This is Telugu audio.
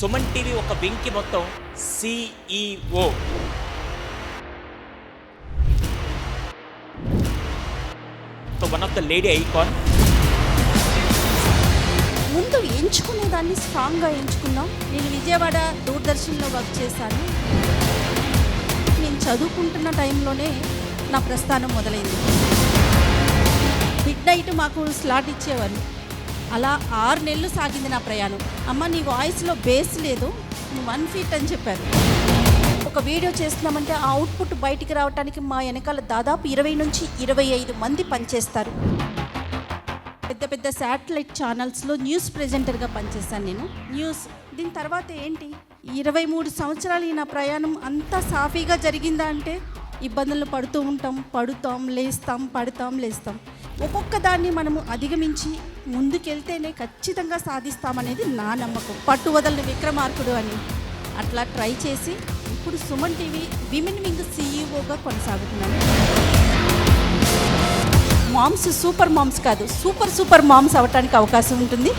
సుమన్ టీవీ ఒక వింగ్కి మొత్తం CEO. One of the lady icon. ముందు ఎంచుకునేదాన్ని స్ట్రాంగ్గా ఎంచుకున్నాం. నేను విజయవాడ దూరదర్శన్లో వర్క్ చేశాను. నేను చదువుకుంటున్న టైంలోనే నా ప్రస్థానం మొదలైంది. మిడ్ నైట్ మాకు స్లాట్ ఇచ్చేవారు. అలా 6 నెలలు సాగింది నా ప్రయాణం. అమ్మ, నీ వాయిస్లో బేస్ లేదు, నువ్వు 1 ఫీట్ అని చెప్పారు. ఒక వీడియో చేస్తున్నామంటే ఆ అవుట్పుట్ బయటికి రావడానికి మా వెనకాల దాదాపు 20 నుంచి 25 మంది పనిచేస్తారు. పెద్ద పెద్ద శాటిలైట్ ఛానల్స్లో న్యూస్ ప్రెజెంటర్గా పనిచేశాను నేను. దీని తర్వాత ఏంటి, 23 సంవత్సరాలు ఈ నా ప్రయాణం అంతా సాఫీగా జరిగిందా అంటే ఇబ్బందులు పడుతూ ఉంటాం, పడుతాం, లేస్తాం, పడతాం, లేస్తాం. ఒక్కొక్క దాన్ని మనము అధిగమించి ముందుకెళ్తేనే ఖచ్చితంగా సాధిస్తామనేది నా నమ్మకం. పట్టువదలని విక్రమార్కుడు అని అట్లా ట్రై చేసి ఇప్పుడు సుమన్ టీవీ విమెన్ వింగ్ CEOగా కొనసాగుతున్నాను. మామ్స్ సూపర్ మామ్స్ కాదు, సూపర్ మామ్స్ అవ్వటానికి అవకాశం ఉంటుంది.